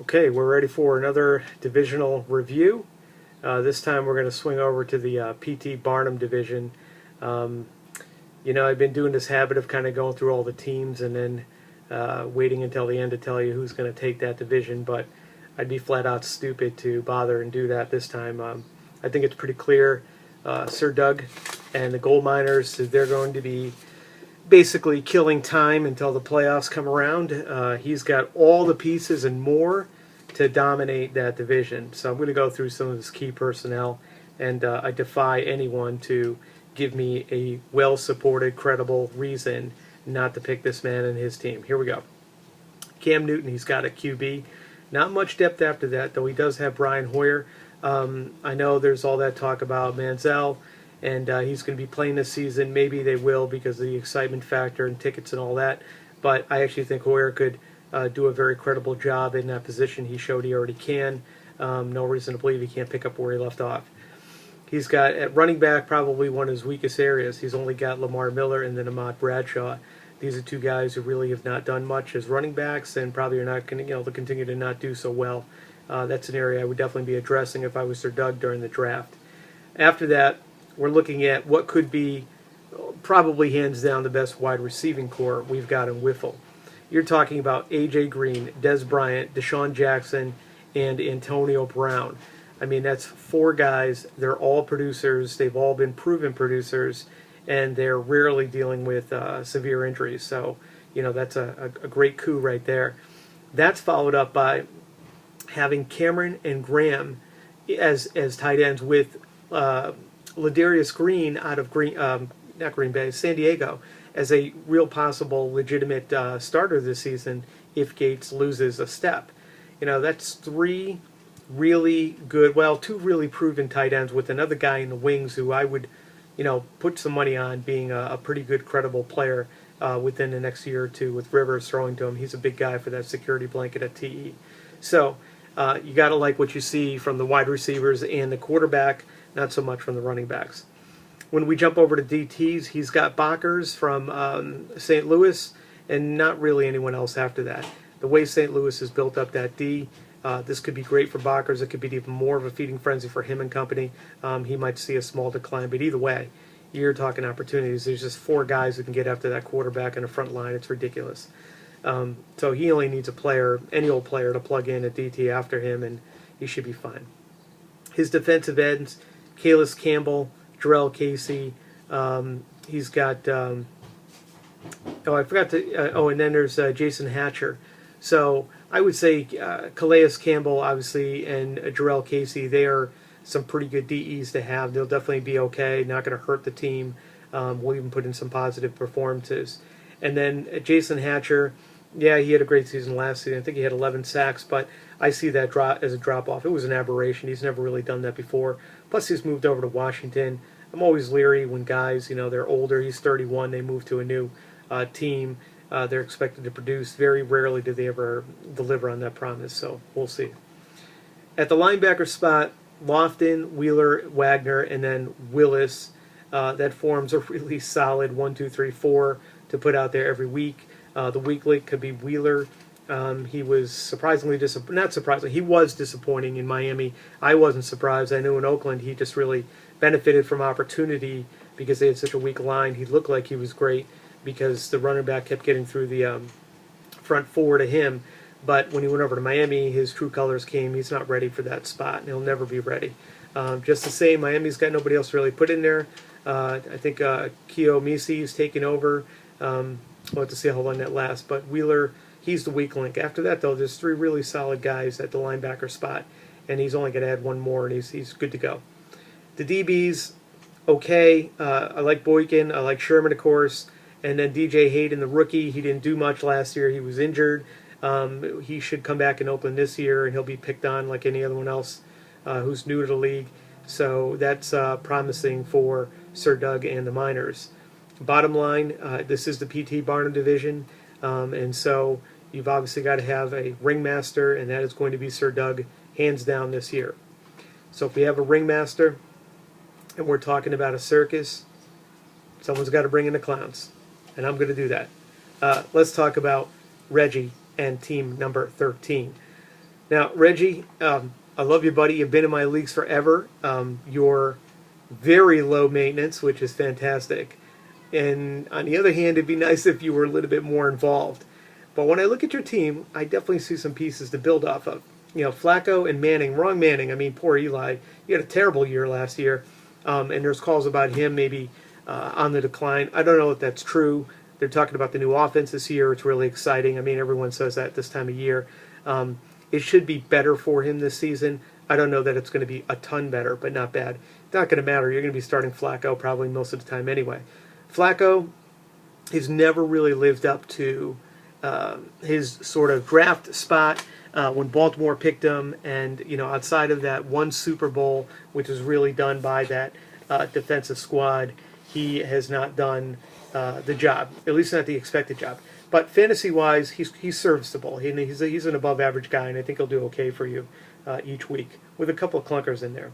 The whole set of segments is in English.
Okay, we're ready for another divisional review. This time we're going to swing over to the PT Barnum division. Um, I've been doing this habit of kind of going through all the teams and then waiting until the end to tell you who's going to take that division, but I'd be flat out stupid to bother and do that this time. I think it's pretty clear. Sir Doug and the Gold Miners, they're going to be basically killing time until the playoffs come around. He's got all the pieces and more to dominate that division. So I'm going to go through some of his key personnel, and I defy anyone to give me a well-supported, credible reason not to pick this man and his team. Here we go. Cam Newton, he's got a QB. Not much depth after that, though he does have Brian Hoyer. I know there's all that talk about Manziel, and he's going to be playing this season. Maybe they will because of the excitement factor and tickets and all that. But I actually think Hoyer could do a very credible job in that position. He showed he already can. No reason to believe he can't pick up where he left off. He's got, at running back, probably one of his weakest areas. He's only got Lamar Miller and then Ahmad Bradshaw. These are two guys who really have not done much as running backs and probably are not going to, they'll continue to not do so well. That's an area I would definitely be addressing if I was Sir Doug during the draft. After that, we're looking at what could be probably hands down the best wide receiving core we've got in WHIFFL. You're talking about A.J. Green, Des Bryant, Deshaun Jackson, and Antonio Brown. I mean, that's four guys. They're all producers. They've all been proven producers, and they're rarely dealing with severe injuries. So, that's a great coup right there. That's followed up by having Cameron and Graham as tight ends with Ladarius Green out of not Green Bay, San Diego, as a real possible legitimate starter this season if Gates loses a step. That's three really good, two really proven tight ends with another guy in the wings who I would, put some money on being a pretty good, credible player within the next year or two with Rivers throwing to him. He's a big guy for that security blanket at TE. So you got to like what you see from the wide receivers and the quarterback, not so much from the running backs. When we jump over to DTs, he's got Bakers from St. Louis and not really anyone else after that. The way St. Louis has built up that D, this could be great for Bakers. It could be even more of a feeding frenzy for him and company. He might see a small decline, but either way, you're talking opportunities. There's just four guys who can get after that quarterback in the front line. It's ridiculous. So he only needs a player, any old player, to plug in at DT after him, and he should be fine. His defensive ends, Kalis Campbell, Jarrell Casey. He's got, and then there's Jason Hatcher. So I would say Calais Campbell, obviously, and Jarrell Casey, they are some pretty good DEs to have. They'll definitely be okay, not going to hurt the team. We'll even put in some positive performances. And then Jason Hatcher, yeah, he had a great season last season. I think he had 11 sacks, but I see that as a drop-off. It was an aberration. He's never really done that before. Plus, he's moved over to Washington. I'm always leery when guys, they're older. He's 31. They move to a new team. They're expected to produce. Very rarely do they ever deliver on that promise, so we'll see. At the linebacker spot, Lofton, Wheeler, Wagner, and then Willis. That forms a really solid 1, 2, 3, 4 to put out there every week. The weak link could be Wheeler. He was surprisingly not surprising. He was disappointing in Miami. I wasn't surprised. I knew in Oakland he just really benefited from opportunity because they had such a weak line. He looked like he was great because the running back kept getting through the front four to him. But when he went over to Miami, his true colors came. He's not ready for that spot, and he'll never be ready. Just the same, Miami's got nobody else really put in there. I think Keo Misi is taking over. We'll have to see how long that lasts. But Wheeler, he's the weak link. After that, though, there's three really solid guys at the linebacker spot, and he's only going to add one more, and he's good to go. The DBs, okay. I like Boykin. I like Sherman, of course. And then DJ Hayden, the rookie, he didn't do much last year. He was injured. He should come back in Oakland this year, and he'll be picked on like any other one else who's new to the league. So that's promising for Sir Doug and the Miners. Bottom line, this is the PT Barnum division, and so you've obviously got to have a ringmaster, and that is going to be Sir Doug, hands down this year. So if we have a ringmaster, and we're talking about a circus, someone's got to bring in the clowns, and I'm going to do that. Let's talk about Reggie and team number 13. Now, Reggie, I love you, buddy. You've been in my leagues forever. You're very low maintenance, which is fantastic. And on the other hand, it'd be nice if you were a little bit more involved. But when I look at your team, I definitely see some pieces to build off of. You know, Flacco and Manning, wrong Manning. I mean, poor Eli. He had a terrible year last year. And there's calls about him maybe on the decline. I don't know if that's true. They're talking about the new offense this year. It's really exciting. I mean, everyone says that this time of year. It should be better for him this season. I don't know that it's going to be a ton better, but not bad. It's not going to matter. You're going to be starting Flacco probably most of the time anyway. Flacco has never really lived up to his sort of draft spot when Baltimore picked him, and outside of that one Super Bowl, which was really done by that defensive squad, he has not done the job, at least not the expected job. But fantasy-wise, he's serviceable. He's an above-average guy, and I think he'll do okay for you each week with a couple of clunkers in there.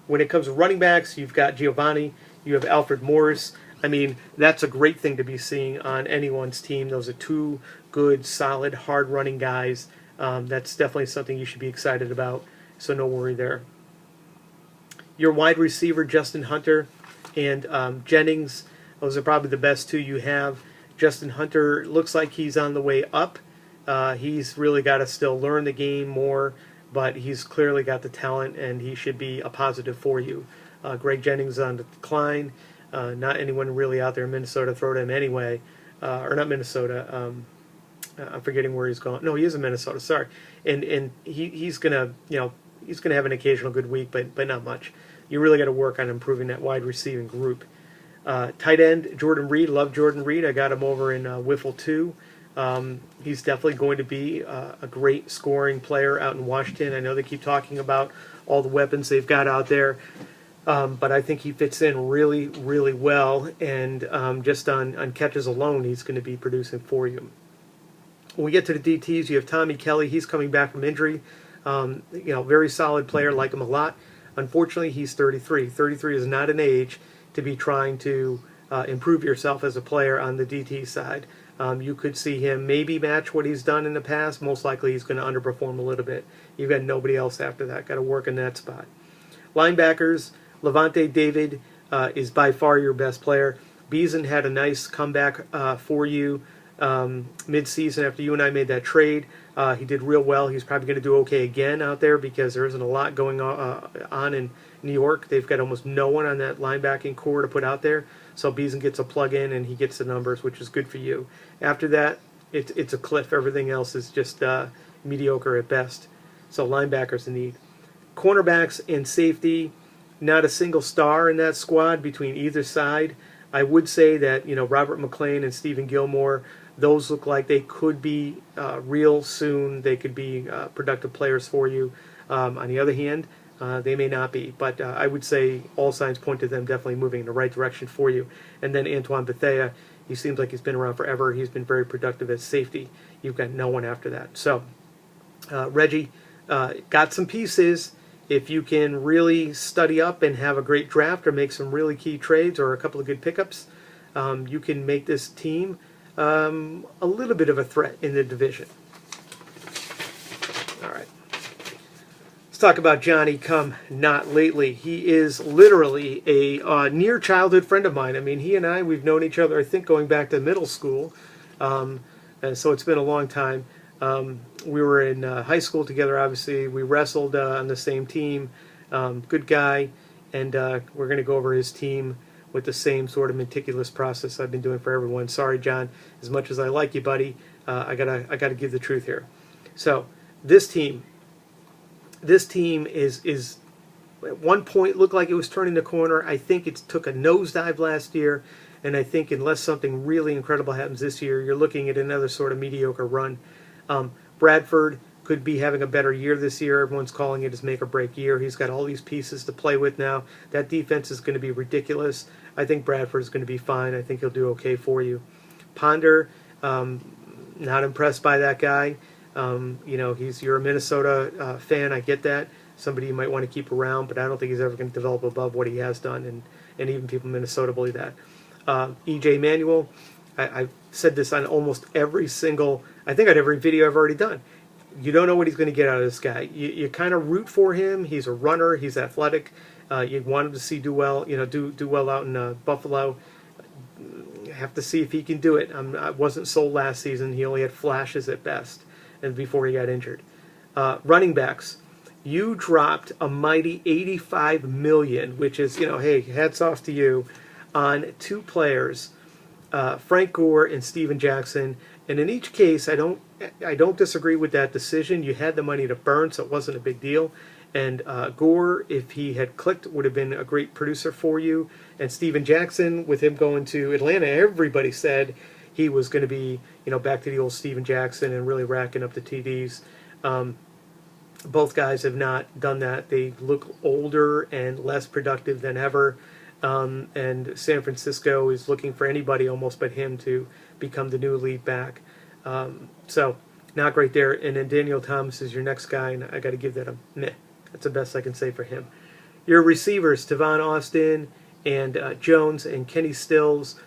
When it comes to running backs, you've got Giovanni, you have Alfred Morris. I mean, that's a great thing to be seeing on anyone's team. Those are two good, solid, hard-running guys. That's definitely something you should be excited about, so no worry there. Your wide receiver, Justin Hunter and Jennings, those are probably the best two you have. Justin Hunter looks like he's on the way up. He's really got to still learn the game more, but he's clearly got the talent, and he should be a positive for you. Greg Jennings on the decline. Not anyone really out there in Minnesota throw to him anyway. Or not Minnesota. I'm forgetting where he's going. No, he is in Minnesota. Sorry. And he's gonna have an occasional good week, but not much. You really got to work on improving that wide receiving group. Tight end Jordan Reed. Love Jordan Reed. I got him over in WHIFFL 2. He's definitely going to be a great scoring player out in Washington. I know they keep talking about all the weapons they've got out there. But I think he fits in really, really well, and just on catches alone, he's going to be producing for you. When we get to the DTs, you have Tommy Kelly. He's coming back from injury. Very solid player, like him a lot. Unfortunately, he's 33. 33 is not an age to be trying to improve yourself as a player on the DT side. You could see him maybe match what he's done in the past. Most likely, he's going to underperform a little bit. You've got nobody else after that. Got to work in that spot. Linebackers. Levante David is by far your best player. Beason had a nice comeback for you mid-season after you and I made that trade. He did real well. He's probably going to do okay again out there because there isn't a lot going on in New York. They've got almost no one on that linebacking core to put out there. So Beason gets a plug-in and he gets the numbers, which is good for you. After that, it's a cliff. Everything else is just mediocre at best. So linebackers in need. Cornerbacks and safety. Not a single star in that squad between either side. I would say that Robert McClain and Stephen Gilmore, those look like they could be real soon. They could be productive players for you. On the other hand, they may not be. But I would say all signs point to them definitely moving in the right direction for you. And then Antoine Bethea, he seems like he's been around forever. He's been very productive as safety. You've got no one after that. So, Reggie, got some pieces. If you can really study up and have a great draft or make some really key trades or a couple of good pickups, you can make this team a little bit of a threat in the division. All right. Let's talk about Johnny come not lately. He is literally a near childhood friend of mine. I mean, he and I, we've known each other, I think, going back to middle school. And so it's been a long time. We were in high school together, obviously. We wrestled on the same team. Good guy. And we're going to go over his team with the same sort of meticulous process I've been doing for everyone. Sorry, John. As much as I like you, buddy, I gotta give the truth here. So this team is at one point looked like it was turning the corner. I think it took a nosedive last year. And I think unless something really incredible happens this year, you're looking at another sort of mediocre run. Bradford could be having a better year this year. Everyone's calling it his make-or-break year. He's got all these pieces to play with now. That defense is going to be ridiculous. I think Bradford is going to be fine. I think he'll do okay for you. Ponder, not impressed by that guy. You're a Minnesota fan. I get that. Somebody you might want to keep around, but I don't think he's ever going to develop above what he has done, and even people in Minnesota believe that. E.J. Manuel, I've said this on almost every single, I think on every video I've already done. You don't know what he's going to get out of this guy. You kind of root for him. He's a runner. He's athletic. You want him to do well. Do well out in Buffalo. Have to see if he can do it. I wasn't sold last season. He only had flashes at best, and before he got injured. Running backs, you dropped a mighty $85 million, which is, hey, hats off to you, on two players, Frank Gore and Steven Jackson. And in each case, I don't disagree with that decision. You had the money to burn, so it wasn't a big deal. And Gore, if he had clicked, would have been a great producer for you. And Steven Jackson, with him going to Atlanta, everybody said he was going to be, back to the old Steven Jackson and really racking up the TDs. Both guys have not done that. They look older and less productive than ever. And San Francisco is looking for anybody almost but him to become the new lead back. So not great there. And then Daniel Thomas is your next guy, and I got to give that a meh. That's the best I can say for him. Your receivers, Tavon Austin and Jones and Kenny Stills.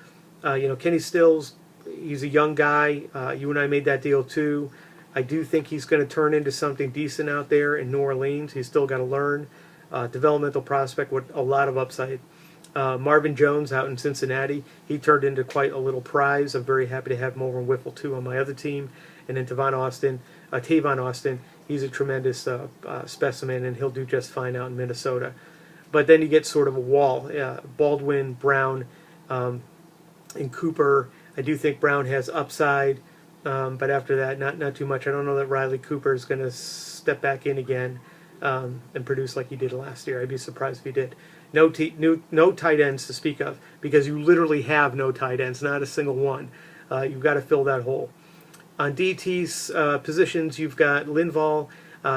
Kenny Stills, he's a young guy. You and I made that deal too. I do think he's going to turn into something decent out there in New Orleans. He's still got to learn. Developmental prospect with a lot of upside. Marvin Jones out in Cincinnati, he turned into quite a little prize. I'm very happy to have him over in WHIFFL too on my other team. And then Tavon Austin, he's a tremendous specimen, and he'll do just fine out in Minnesota. But then you get sort of a wall. Baldwin, Brown, and Cooper. I do think Brown has upside, but after that, not too much. I don't know that Riley Cooper is going to step back in again and produce like he did last year. I'd be surprised if he did. No tight ends to speak of, because you literally have no tight ends, not a single one. You've got to fill that hole. On DT's positions, you've got Linval.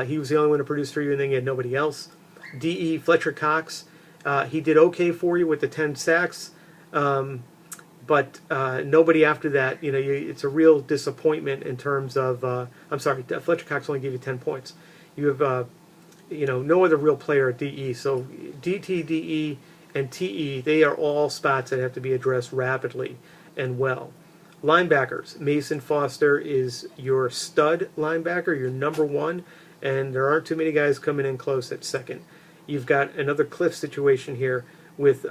He was the only one to produce for you, and then you had nobody else. DE, Fletcher Cox. He did okay for you with the 10 sacks, but nobody after that. It's a real disappointment in terms of. I'm sorry, Fletcher Cox only gave you 10 points. You have no other real player at DE. So DT, DE, and TE, they are all spots that have to be addressed rapidly and well. Linebackers, Mason Foster is your stud linebacker, your number one, and there aren't too many guys coming in close at second. You've got another cliff situation here with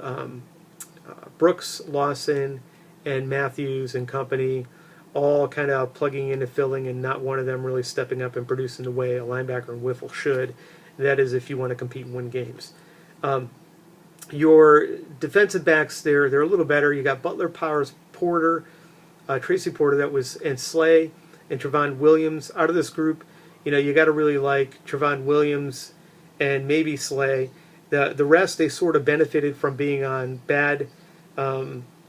Brooks, Lawson, and Matthews and company, all kind of plugging into filling, and not one of them really stepping up and producing the way a linebacker in WHIFFL should. That is if you want to compete and win games. Your defensive backs, they're a little better. You got Butler, Powers, Porter, Tracy Porter, and Slay, and Trevon Williams. Out of this group, you got to really like Trevon Williams and maybe Slay. The rest, they sort of benefited from being on bad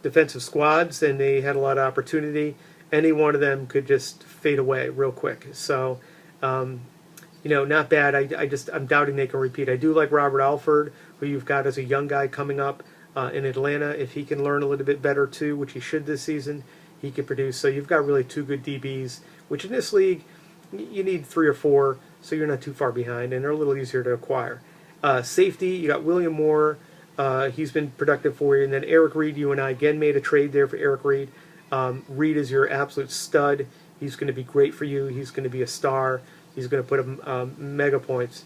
defensive squads, and they had a lot of opportunity. Any one of them could just fade away real quick. So, not bad. I'm doubting they can repeat. I do like Robert Alford, who you've got as a young guy coming up in Atlanta. If he can learn a little bit better too, which he should this season, he could produce. So you've got really two good DBs, which in this league, you need 3 or 4, so you're not too far behind, and they're a little easier to acquire. Safety, you got William Moore. He's been productive for you. And then Eric Reed, you and I again made a trade there for Eric Reed. Reed is your absolute stud. He's going to be great for you. He's going to be a star. He's going to put up mega points.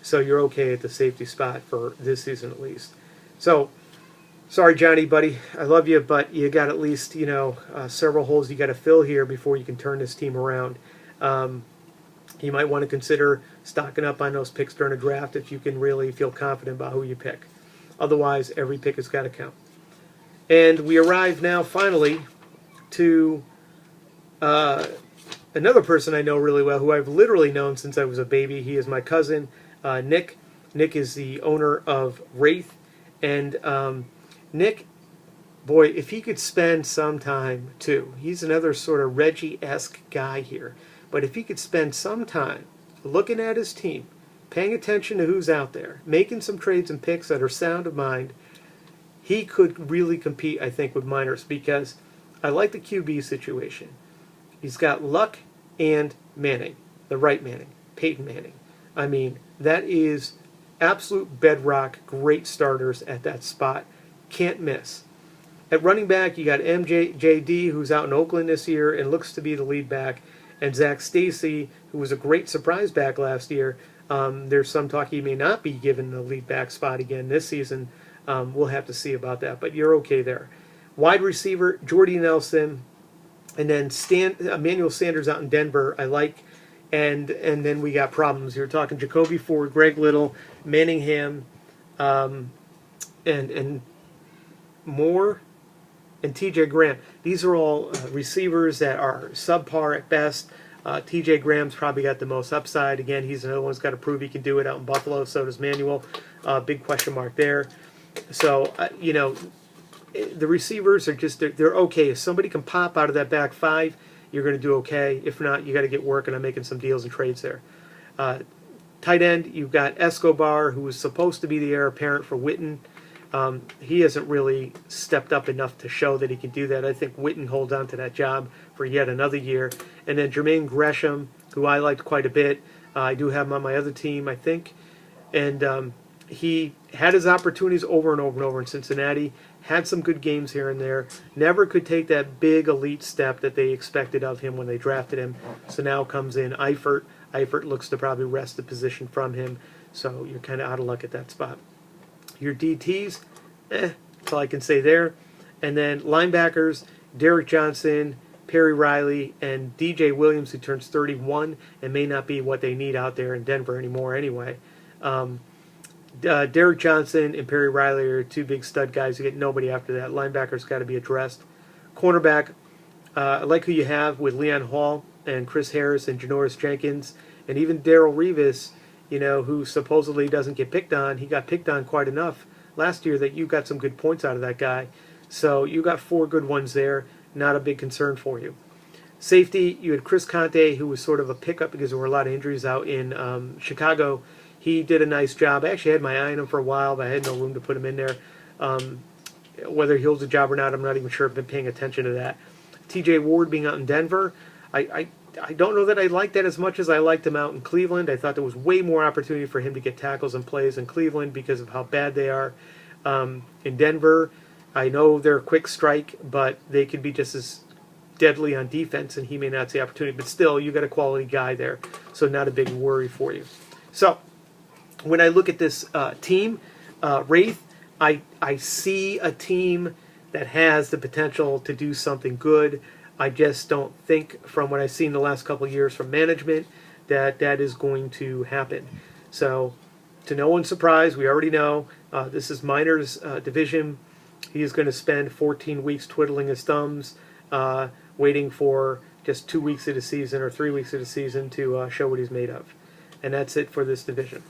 So you're okay at the safety spot for this season at least. So, sorry, Johnny, buddy. I love you, but you got at least, several holes you got to fill here before you can turn this team around. You might want to consider stocking up on those picks during a draft if you can really feel confident about who you pick. Otherwise, every pick has got to count. And we arrive now, finally, to another person I know really well, who I've literally known since I was a baby. He is my cousin, Nick. Nick is the owner of Wraith. And Nick, boy, if he could spend some time, too. He's another sort of Reggie-esque guy here. But if he could spend some time looking at his team, paying attention to who's out there, making some trades and picks that are sound of mind, he could really compete, I think, with minors, because I like the QB situation. He's got Luck and Manning, the right Manning, Peyton Manning. I mean, that is absolute bedrock, great starters at that spot. Can't miss. At running back, you got MJD, who's out in Oakland this year and looks to be the lead back. And Zach Stacy, who was a great surprise back last year, there's some talk he may not be given the lead back spot again this season. We'll have to see about that, but you're okay there. Wide receiver, Jordy Nelson, and then Emmanuel Sanders out in Denver, I like. And then we got problems. You're talking Jacoby Ford, Greg Little, Manningham, and Moore, and T.J. Graham. These are all receivers that are subpar at best. T.J. Graham's probably got the most upside. Again, he's another one who's got to prove he can do it out in Buffalo. So does Manuel. Big question mark there. So, the receivers are just, they're okay. If somebody can pop out of that back five, you're going to do okay. If not, you got to get working on making some deals and trades there. Tight end, you've got Escobar, who was supposed to be the heir apparent for Witten. He hasn't really stepped up enough to show that he can do that. I think Witten holds on to that job for yet another year. And then Jermaine Gresham, who I liked quite a bit. I do have him on my other team, I think. And he had his opportunities over and over and over in Cincinnati. Had some good games here and there. Never could take that big elite step that they expected of him when they drafted him. So now comes in Eifert. Eifert looks to probably wrest the position from him. So you're kind of out of luck at that spot. Your DTs, that's all I can say there. And then linebackers, Derek Johnson, Perry Riley, and DJ Williams, who turns 31 and may not be what they need out there in Denver anymore anyway. Derek Johnson and Perry Riley are two big stud guys. You get nobody after that. Linebackers got to be addressed. Cornerback, I like who you have with Leon Hall and Chris Harris and Janoris Jenkins, and even Darrell Revis, who supposedly doesn't get picked on. He got picked on quite enough last year that you got some good points out of that guy. So you got 4 good ones there. Not a big concern for you. Safety, you had Chris Conte, who was sort of a pickup because there were a lot of injuries out in Chicago. He did a nice job. I actually had my eye on him for a while, but I had no room to put him in there. Whether he holds a job or not, I'm not even sure. I've been paying attention to that. T.J. Ward being out in Denver, I don't know that I like that as much as I liked him out in Cleveland. I thought there was way more opportunity for him to get tackles and plays in Cleveland because of how bad they are. In Denver, I know they're a quick strike, but they could be just as deadly on defense, and he may not see opportunity. But still, you got a quality guy there, so not a big worry for you. So when I look at this team, Wraith, I see a team that has the potential to do something good. I just don't think, from what I've seen the last couple of years from management, that is going to happen. So, to no one's surprise, we already know this is Miner's division. He is going to spend 14 weeks twiddling his thumbs, waiting for just 2 weeks of the season or 3 weeks of the season to show what he's made of. And that's it for this division.